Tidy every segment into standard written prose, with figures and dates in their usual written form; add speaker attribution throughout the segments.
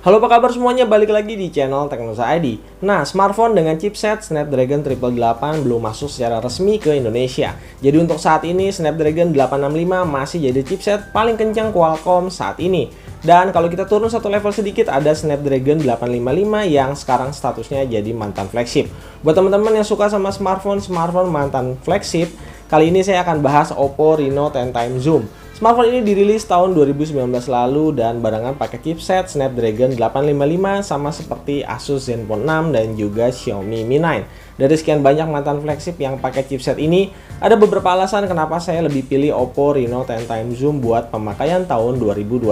Speaker 1: Halo, apa kabar semuanya? Balik lagi di channel Teknosa ID. Nah, smartphone dengan chipset Snapdragon 888 belum masuk secara resmi ke Indonesia. Jadi untuk saat ini Snapdragon 865 masih jadi chipset paling kencang Qualcomm saat ini. Dan kalau kita turun satu level sedikit, ada Snapdragon 855 yang sekarang statusnya jadi mantan flagship. Buat teman-teman yang suka sama smartphone mantan flagship, kali ini saya akan bahas Oppo Reno 10 Time Zoom. Smartphone ini dirilis tahun 2019 lalu dan barengan pakai chipset Snapdragon 855 sama seperti Asus Zenfone 6 dan juga Xiaomi Mi 9. Dari sekian banyak mantan flagship yang pakai chipset ini, ada beberapa alasan kenapa saya lebih pilih Oppo Reno 10 Time Zoom buat pemakaian tahun 2021.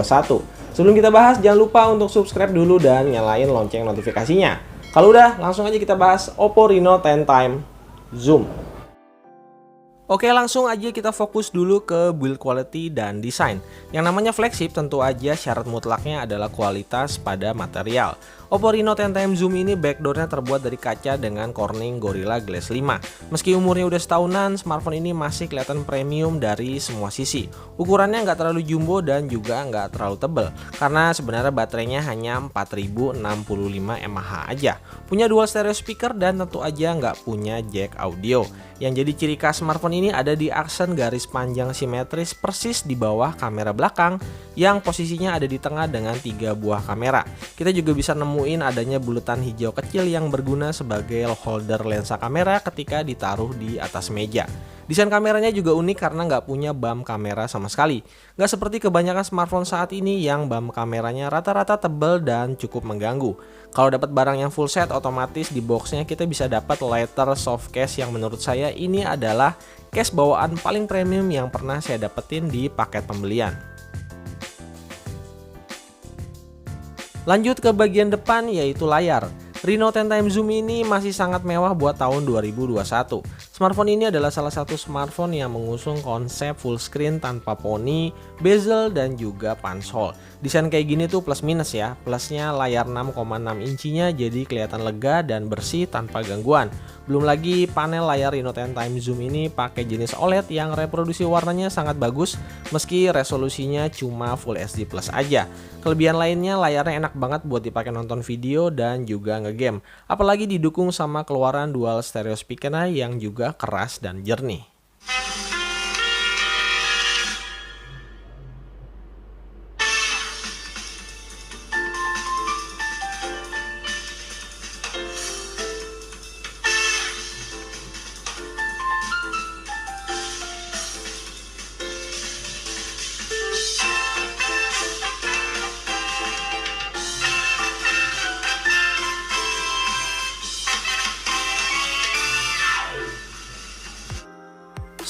Speaker 1: Sebelum kita bahas, jangan lupa untuk subscribe dulu dan nyalain lonceng notifikasinya. Kalau udah, langsung aja kita bahas Oppo Reno 10 Time Zoom. Oke, langsung aja kita fokus dulu ke build quality dan desain. Yang namanya flagship tentu aja syarat mutlaknya adalah kualitas pada material. Oppo Reno 10 Time Zoom ini backdoornya terbuat dari kaca dengan Corning Gorilla Glass 5. Meski umurnya udah setahunan, smartphone ini masih kelihatan premium dari semua sisi. Ukurannya nggak terlalu jumbo dan juga nggak terlalu tebal, karena sebenarnya baterainya hanya 4065 mAh aja. Punya dual stereo speaker dan tentu aja nggak punya jack audio. Yang jadi ciri khas smartphone ini ada di aksen garis panjang simetris persis di bawah kamera belakang yang posisinya ada di tengah dengan 3 buah kamera. Kita juga bisa nemuin adanya bulutan hijau kecil yang berguna sebagai holder lensa kamera ketika ditaruh di atas meja. Desain kameranya juga unik karena nggak punya bump kamera sama sekali. Nggak seperti kebanyakan smartphone saat ini yang bump kameranya rata-rata tebal dan cukup mengganggu. Kalau dapat barang yang full set, otomatis di boxnya kita bisa dapat leather soft case yang menurut saya ini adalah case bawaan paling premium yang pernah saya dapetin di paket pembelian. Lanjut ke bagian depan, yaitu layar. Reno 10 Time Zoom ini masih sangat mewah buat tahun 2021. Smartphone ini adalah salah satu smartphone yang mengusung konsep full screen tanpa poni, bezel, dan juga punch hole. Desain kayak gini tuh plus minus ya. Plusnya layar 6,6 inchinya jadi kelihatan lega dan bersih tanpa gangguan. Belum lagi panel layar Reno 10 Time Zoom ini pakai jenis OLED yang reproduksi warnanya sangat bagus meski resolusinya cuma Full HD Plus aja. Kelebihan lainnya, layarnya enak banget buat dipakai nonton video dan juga ngegame. Apalagi didukung sama keluaran dual stereo speaker yang juga keras dan jernih.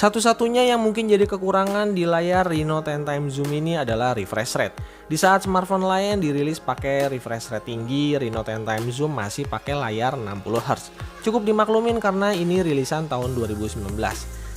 Speaker 1: Satu-satunya yang mungkin jadi kekurangan di layar Reno 10 Time Zoom ini adalah refresh rate. Di saat smartphone lain dirilis pakai refresh rate tinggi, Reno 10 Time Zoom masih pakai layar 60Hz. Cukup dimaklumin karena ini rilisan tahun 2019.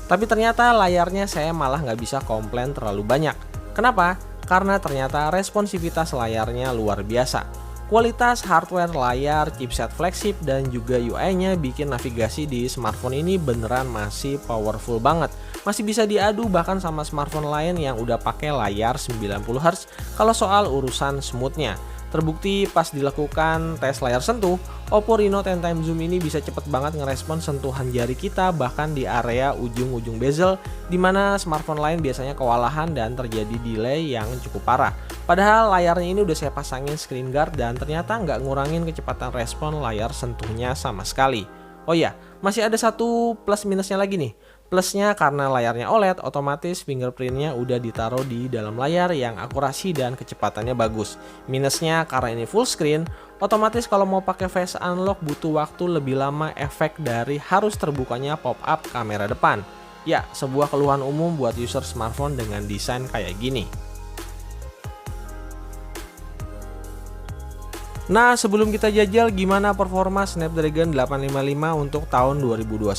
Speaker 1: Tapi ternyata layarnya saya malah nggak bisa komplain terlalu banyak. Kenapa? Karena ternyata responsivitas layarnya luar biasa. Kualitas hardware layar, chipset flagship, dan juga UI-nya bikin navigasi di smartphone ini beneran masih powerful banget. Masih bisa diadu bahkan sama smartphone lain yang udah pakai layar 90Hz kalau soal urusan smoothnya. Terbukti pas dilakukan tes layar sentuh, Oppo Reno 10 Time Zoom ini bisa cepet banget ngerespon sentuhan jari kita bahkan di area ujung-ujung bezel, dimana smartphone lain biasanya kewalahan dan terjadi delay yang cukup parah. Padahal layarnya ini udah saya pasangin screen guard dan ternyata nggak ngurangin kecepatan respon layar sentuhnya sama sekali. Oh iya, masih ada satu plus minusnya lagi nih. Plusnya karena layarnya OLED, otomatis fingerprintnya udah ditaruh di dalam layar yang akurasi dan kecepatannya bagus. Minusnya karena ini full screen, otomatis kalau mau pakai face unlock butuh waktu lebih lama efek dari harus terbukanya pop-up kamera depan. Ya, sebuah keluhan umum buat user smartphone dengan desain kayak gini. Nah, sebelum kita jajal gimana performa Snapdragon 855 untuk tahun 2021,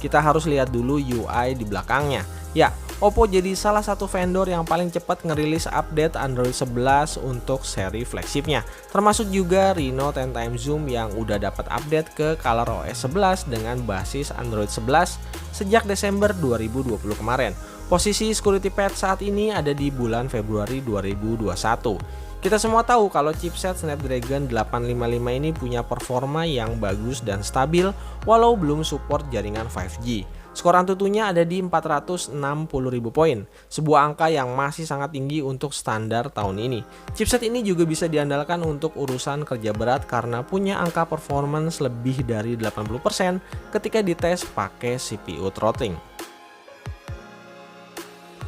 Speaker 1: kita harus lihat dulu UI di belakangnya. Ya, Oppo jadi salah satu vendor yang paling cepat ngerilis update Android 11 untuk seri flagshipnya. Termasuk juga Reno 10 Time Zoom yang udah dapat update ke ColorOS 11 dengan basis Android 11 sejak Desember 2020 kemarin. Posisi security patch saat ini ada di bulan Februari 2021. Kita semua tahu kalau chipset Snapdragon 855 ini punya performa yang bagus dan stabil walau belum support jaringan 5G. Skor Antutunya ada di 460.000 poin, sebuah angka yang masih sangat tinggi untuk standar tahun ini. Chipset ini juga bisa diandalkan untuk urusan kerja berat karena punya angka performance lebih dari 80% ketika dites pakai CPU throttling.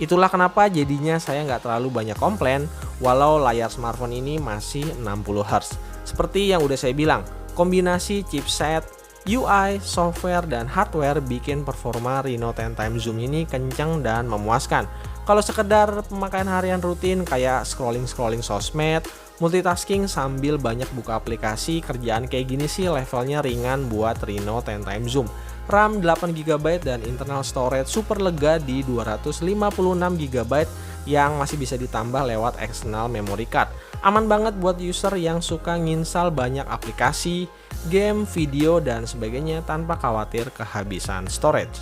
Speaker 1: Itulah kenapa jadinya saya nggak terlalu banyak komplain walau layar smartphone ini masih 60Hz. Seperti yang udah saya bilang, kombinasi chipset, UI, software, dan hardware bikin performa Reno 10 Time Zoom ini kencang dan memuaskan. Kalau sekedar pemakaian harian rutin kayak scrolling sosmed, multitasking sambil banyak buka aplikasi, kerjaan kayak gini sih levelnya ringan buat Reno 10 Time Zoom. RAM 8GB dan internal storage super lega di 256GB yang masih bisa ditambah lewat external memory card. Aman banget buat user yang suka nginstal banyak aplikasi, game, video, dan sebagainya tanpa khawatir kehabisan storage.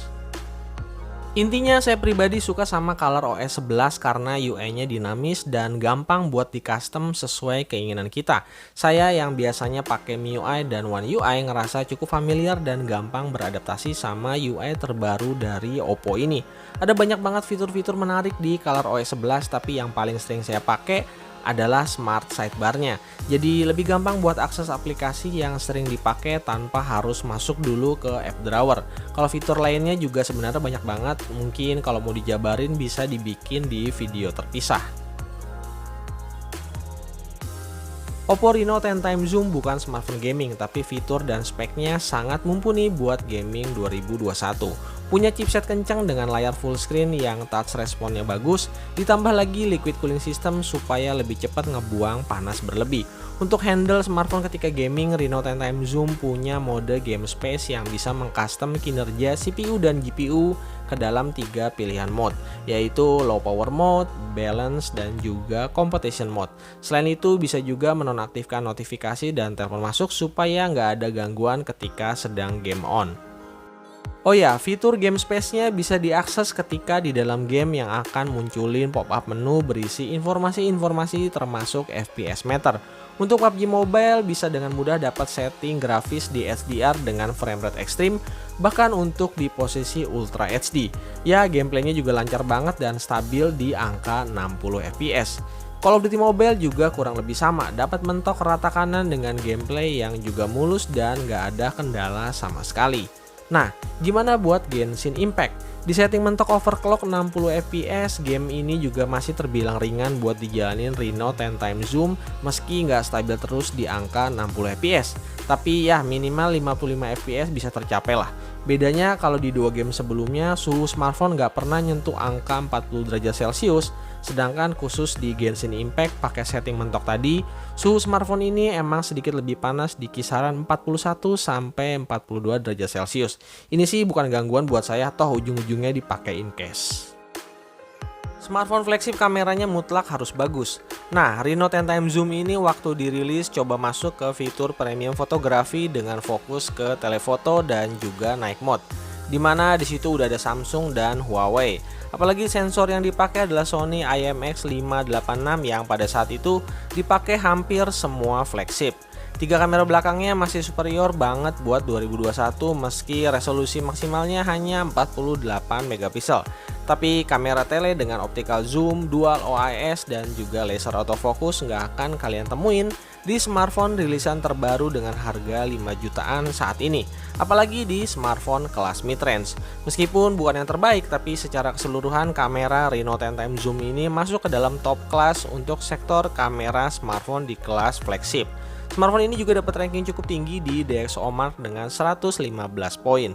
Speaker 1: Intinya saya pribadi suka sama ColorOS 11 karena UI-nya dinamis dan gampang buat di custom sesuai keinginan kita. Saya yang biasanya pakai MIUI dan One UI ngerasa cukup familiar dan gampang beradaptasi sama UI terbaru dari Oppo ini. Ada banyak banget fitur-fitur menarik di ColorOS 11 tapi yang paling sering saya pakai adalah smart sidebar-nya. Jadi lebih gampang buat akses aplikasi yang sering dipakai tanpa harus masuk dulu ke app drawer. Kalau fitur lainnya juga sebenarnya banyak banget, mungkin kalau mau dijabarin bisa dibikin di video terpisah. Oppo Reno 10 Time Zoom bukan smartphone gaming, tapi fitur dan speknya sangat mumpuni buat gaming 2021. Punya chipset kencang dengan layar full screen yang touch responnya bagus, ditambah lagi liquid cooling system supaya lebih cepat ngebuang panas berlebih. Untuk handle smartphone ketika gaming, Reno 10 Time Zoom punya mode game space yang bisa mengcustom kinerja CPU dan GPU ke dalam 3 pilihan mode, yaitu low power mode, balance, dan juga competition mode. Selain itu bisa juga menonaktifkan notifikasi dan telepon masuk supaya nggak ada gangguan ketika sedang game on. Oh ya, fitur game space-nya bisa diakses ketika di dalam game yang akan munculin pop-up menu berisi informasi-informasi termasuk FPS meter. Untuk PUBG Mobile bisa dengan mudah dapat setting grafis di HDR dengan frame rate ekstrim, bahkan untuk di posisi Ultra HD. Ya, gameplaynya juga lancar banget dan stabil di angka 60 FPS. Call of Duty Mobile juga kurang lebih sama, dapat mentok rata kanan dengan gameplay yang juga mulus dan gak ada kendala sama sekali. Nah, gimana buat Genshin Impact? Di setting mentok overclock 60 fps, game ini juga masih terbilang ringan buat dijalanin Reno 10 Time Zoom meski nggak stabil terus di angka 60 fps. Tapi ya minimal 55 fps bisa tercapai lah. Bedanya kalau di dua game sebelumnya suhu smartphone nggak pernah nyentuh angka 40 derajat Celcius, sedangkan khusus di Genshin Impact pakai setting mentok tadi, suhu smartphone ini emang sedikit lebih panas di kisaran 41 sampai 42 derajat Celcius. Ini sih bukan gangguan buat saya, toh ujung-ujungnya dipakein case. Smartphone flagship kameranya mutlak harus bagus. Nah, Reno 10 Time Zoom ini waktu dirilis coba masuk ke fitur premium fotografi dengan fokus ke telefoto dan juga night mode, dimana disitu udah ada Samsung dan Huawei. Apalagi sensor yang dipakai adalah Sony IMX586 yang pada saat itu dipakai hampir semua flagship. 3 kamera belakangnya masih superior banget buat 2021 meski resolusi maksimalnya hanya 48 megapiksel. Tapi kamera tele dengan optical zoom, dual OIS, dan juga laser autofocus nggak akan kalian temuin di smartphone rilisan terbaru dengan harga 5 jutaan saat ini. Apalagi di smartphone kelas mid-range. Meskipun bukan yang terbaik, tapi secara keseluruhan kamera Reno 10 Time Zoom ini masuk ke dalam top kelas untuk sektor kamera smartphone di kelas flagship. Smartphone ini juga dapat ranking cukup tinggi di DxOMark dengan 115 poin.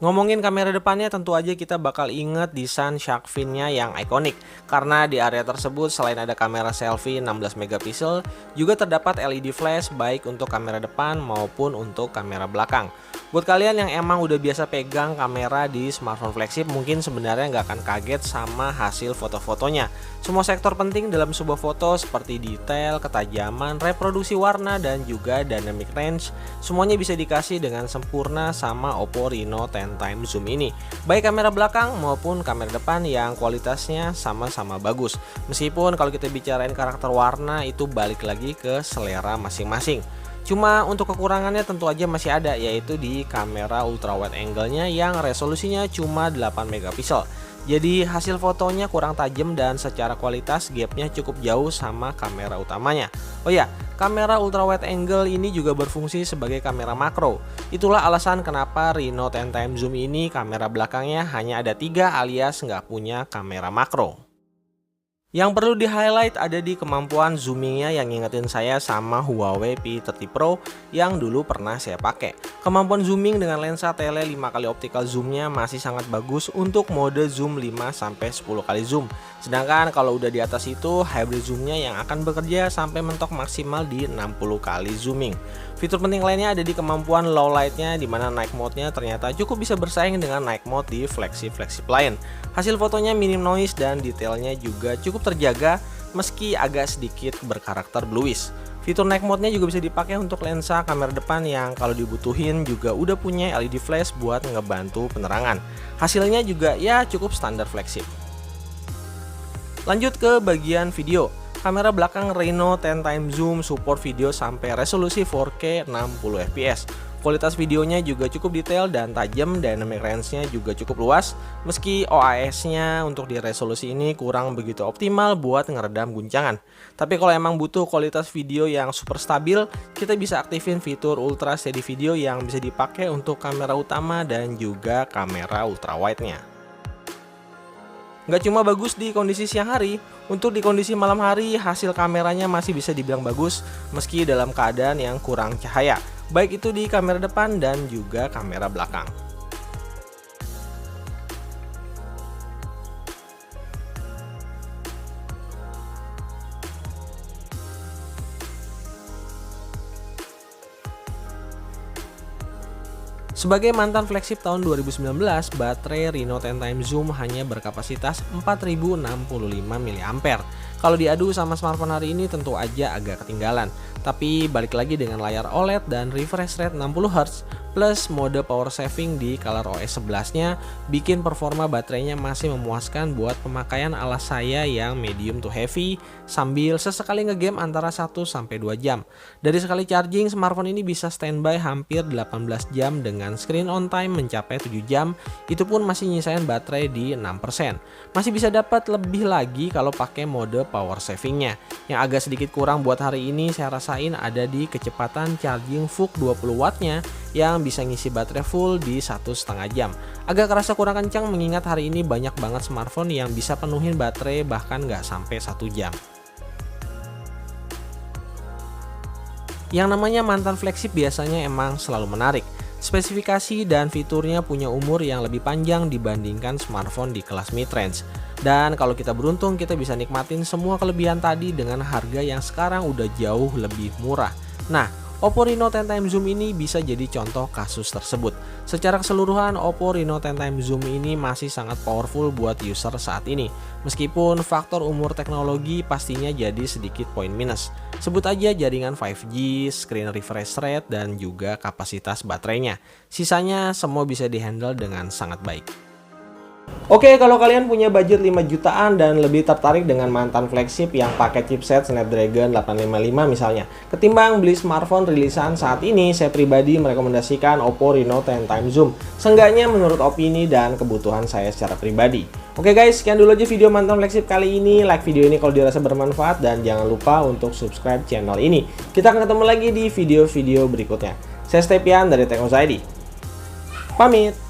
Speaker 1: Ngomongin kamera depannya, tentu aja kita bakal inget desain shark fin-nya yang ikonik. Karena di area tersebut selain ada kamera selfie 16 megapiksel, juga terdapat LED flash baik untuk kamera depan maupun untuk kamera belakang. Buat kalian yang emang udah biasa pegang kamera di smartphone flagship, mungkin sebenarnya nggak akan kaget sama hasil foto-fotonya. Semua sektor penting dalam sebuah foto seperti detail, ketajaman, reproduksi warna, dan juga dynamic range, semuanya bisa dikasih dengan sempurna sama Oppo Reno 10 10 times zoom ini. Baik kamera belakang maupun kamera depan yang kualitasnya sama-sama bagus. Meskipun kalau kita bicarain karakter warna itu balik lagi ke selera masing-masing. Cuma untuk kekurangannya tentu aja masih ada, yaitu di kamera ultra wide angle-nya yang resolusinya cuma 8 megapiksel. Jadi hasil fotonya kurang tajam dan secara kualitas gapnya cukup jauh sama kamera utamanya. Oh ya, kamera ultra wide angle ini juga berfungsi sebagai kamera makro. Itulah alasan kenapa Reno 10 times zoom ini kamera belakangnya hanya ada 3 alias nggak punya kamera makro. Yang perlu di highlight ada di kemampuan zoomingnya yang ngingetin saya sama Huawei P30 Pro yang dulu pernah saya pakai. Kemampuan zooming dengan lensa tele 5 kali optical zoomnya masih sangat bagus untuk mode zoom 5-10 kali zoom. Sedangkan kalau udah di atas itu hybrid zoomnya yang akan bekerja sampai mentok maksimal di 60 kali zooming. Fitur penting lainnya ada di kemampuan low lightnya, dimana night mode-nya ternyata cukup bisa bersaing dengan night mode di flagship lain. Hasil fotonya minim noise dan detailnya juga cukup terjaga meski agak sedikit berkarakter bluish. Fitur night mode-nya juga bisa dipakai untuk lensa kamera depan yang kalau dibutuhin juga udah punya LED flash buat ngebantu penerangan. Hasilnya juga ya cukup standar flagship. Lanjut ke bagian video. Kamera belakang Reno 10 times zoom support video sampai resolusi 4K 60 fps. Kualitas videonya juga cukup detail dan tajam, dynamic range-nya juga cukup luas. Meski OIS-nya untuk di resolusi ini kurang begitu optimal buat ngeredam guncangan. Tapi kalau emang butuh kualitas video yang super stabil, kita bisa aktifin fitur ultra steady video yang bisa dipakai untuk kamera utama dan juga kamera ultra wide-nya. Nggak cuma bagus di kondisi siang hari, untuk di kondisi malam hari hasil kameranya masih bisa dibilang bagus meski dalam keadaan yang kurang cahaya, baik itu di kamera depan dan juga kamera belakang. Sebagai mantan flagship tahun 2019, baterai Reno 10 times zoom hanya berkapasitas 4065 mAh. Kalau diadu sama smartphone hari ini tentu aja agak ketinggalan. Tapi balik lagi dengan layar OLED dan refresh rate 60Hz plus mode power saving di ColorOS 11-nya bikin performa baterainya masih memuaskan buat pemakaian ala saya yang medium to heavy sambil sesekali ngegame antara 1-2 jam. Dari sekali charging, smartphone ini bisa standby hampir 18 jam dengan screen on time mencapai 7 jam, itu pun masih nyisain baterai di 6%. Masih bisa dapat lebih lagi kalau pakai mode power savingnya. Yang agak sedikit kurang buat hari ini saya rasain ada di kecepatan charging VOOC 20 wattnya yang bisa ngisi baterai full di 1,5 jam. Agak kerasa kurang kencang mengingat hari ini banyak banget smartphone yang bisa penuhin baterai bahkan nggak sampai 1 jam. Yang namanya mantan flagship biasanya emang selalu menarik. Spesifikasi dan fiturnya punya umur yang lebih panjang dibandingkan smartphone di kelas mid-range. Dan kalau kita beruntung kita bisa nikmatin semua kelebihan tadi dengan harga yang sekarang udah jauh lebih murah. Nah, Oppo Reno 10 times zoom ini bisa jadi contoh kasus tersebut. Secara keseluruhan Oppo Reno 10 times zoom ini masih sangat powerful buat user saat ini. Meskipun faktor umur teknologi pastinya jadi sedikit poin minus. Sebut aja jaringan 5G, screen refresh rate, dan juga kapasitas baterainya. Sisanya semua bisa dihandle dengan sangat baik. Oke, kalau kalian punya budget 5 jutaan dan lebih tertarik dengan mantan flagship yang pakai chipset Snapdragon 855 misalnya, ketimbang beli smartphone rilisan saat ini, saya pribadi merekomendasikan Oppo Reno 10 times zoom. Seenggaknya menurut opini dan kebutuhan saya secara pribadi. Oke guys, sekian dulu aja video mantan flagship kali ini. Like video ini kalau dirasa bermanfaat dan jangan lupa untuk subscribe channel ini. Kita akan ketemu lagi di video-video berikutnya. Saya Stepian dari Teknosa ID. Pamit.